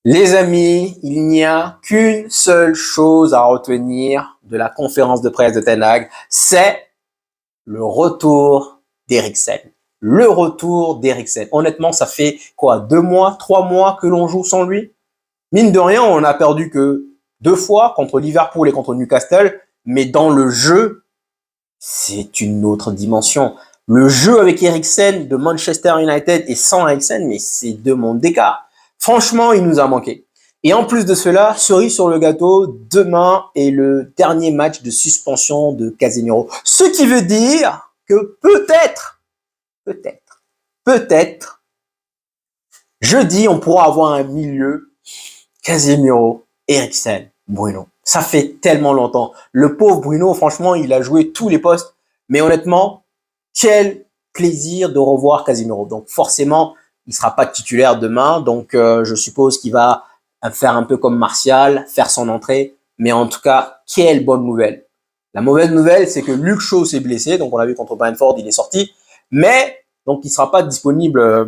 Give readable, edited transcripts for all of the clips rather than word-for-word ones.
Les amis, il n'y a qu'une seule chose à retenir de la conférence de presse de Ten Hag, c'est le retour d'Eriksen. Le retour d'Eriksen. Honnêtement, ça fait quoi, 2 mois, 3 mois que l'on joue sans lui? Mine de rien, on n'a perdu que 2 fois contre Liverpool et contre Newcastle, mais dans le jeu, c'est une autre dimension. Le jeu avec Eriksen de Manchester United et sans Eriksen, mais c'est 2 mondes d'écart. Franchement, il nous a manqué. Et en plus de cela, cerise sur le gâteau, demain est le dernier match de suspension de Casemiro. Ce qui veut dire que peut-être, jeudi, on pourra avoir un milieu Casemiro, Eriksen, Bruno. Ça fait tellement longtemps. Le pauvre Bruno, franchement, il a joué tous les postes. Mais honnêtement, quel plaisir de revoir Casemiro. Donc forcément, il sera pas titulaire demain. Donc je suppose qu'il va faire un peu comme Martial, faire son entrée. Mais en tout cas, quelle bonne nouvelle. La mauvaise nouvelle, c'est que Luke Shaw s'est blessé. Donc on l'a vu contre Brentford, il est sorti. Mais donc il sera pas disponible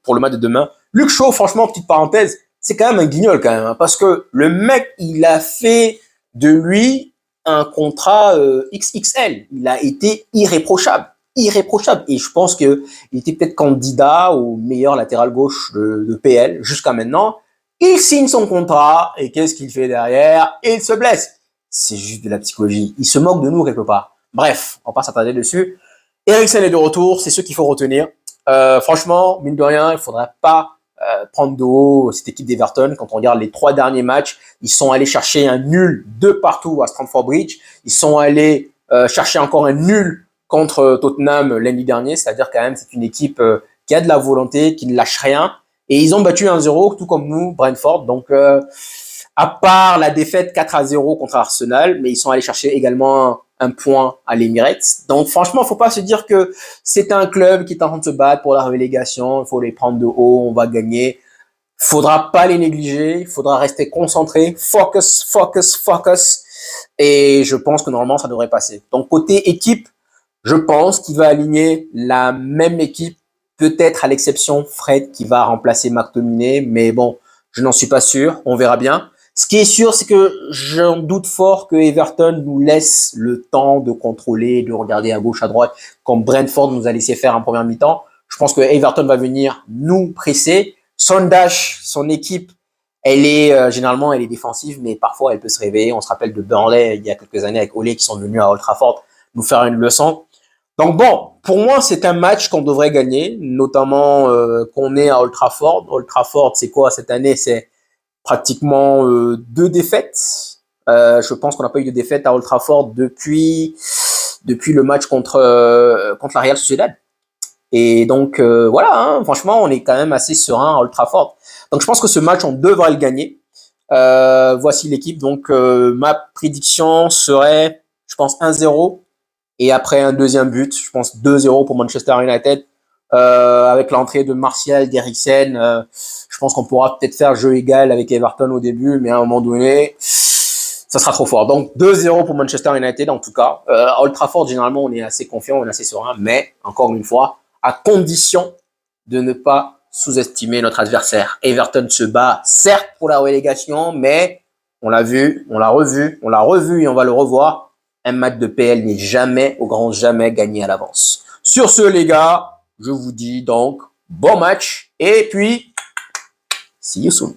pour le match de demain. Luke Shaw, franchement, petite parenthèse, c'est quand même un guignol quand même. Hein, parce que le mec, il a fait de lui un contrat XXL. Il a été irréprochable. Et je pense qu'il était peut-être candidat au meilleur latéral gauche de PL jusqu'à maintenant. Il signe son contrat et qu'est-ce qu'il fait derrière? Il se blesse. C'est juste de la psychologie. Il se moque de nous quelque part. Bref, on va pas s'attarder dessus. Eriksen est de retour, c'est ce qu'il faut retenir. Franchement, mine de rien, il faudrait pas prendre de haut cette équipe d'Everton. Quand on regarde les 3 derniers matchs, ils sont allés chercher un nul de partout à Stamford Bridge. Ils sont allés chercher encore un nul contre Tottenham l'année dernière. C'est-à-dire quand même, c'est une équipe qui a de la volonté, qui ne lâche rien. Et ils ont battu 1-0, tout comme nous, Brentford. Donc, à part la défaite 4-0 contre Arsenal, mais ils sont allés chercher également un point à l'Emirates. Donc franchement, faut pas se dire que c'est un club qui est en train de se battre pour la relégation, il faut les prendre de haut, on va gagner. Faudra pas les négliger, il faudra rester concentré, focus. Et je pense que normalement, ça devrait passer. Donc côté équipe, je pense qu'il va aligner la même équipe, peut-être à l'exception Fred qui va remplacer McTominay, mais bon, je n'en suis pas sûr, on verra bien. Ce qui est sûr, c'est que j'en doute fort que Everton nous laisse le temps de contrôler, de regarder à gauche, à droite, comme Brentford nous a laissé faire en première mi-temps. Je pense que Everton va venir nous presser. Sondage, son équipe, elle est généralement elle est défensive, mais parfois elle peut se réveiller. On se rappelle de Burnley il y a quelques années avec Ole qui sont venus à Old Trafford nous faire une leçon. Donc bon, pour moi c'est un match qu'on devrait gagner, notamment qu'on est à Old Trafford. Old Trafford, c'est quoi cette année? C'est pratiquement 2 défaites. Je pense qu'on n'a pas eu de défaite à Old Trafford depuis le match contre la Real Sociedad. Et donc voilà, hein, franchement, on est quand même assez serein à Old Trafford. Donc je pense que ce match, on devrait le gagner. Voici l'équipe. Donc ma prédiction serait, je pense, 1-0. Et après un deuxième but, je pense 2-0 pour Manchester United. Avec l'entrée de Martial, d'Eriksen, je pense qu'on pourra peut-être faire jeu égal avec Everton au début, mais à un moment donné, ça sera trop fort. Donc 2-0 pour Manchester United en tout cas. À Old Trafford, généralement, on est assez confiant, on est assez serein, mais encore une fois, à condition de ne pas sous-estimer notre adversaire. Everton se bat, certes, pour la relégation, mais on l'a vu, on l'a revu et on va le revoir. Un match de PL n'est jamais, au grand jamais, gagné à l'avance. Sur ce, les gars, je vous dis donc bon match et puis see you soon.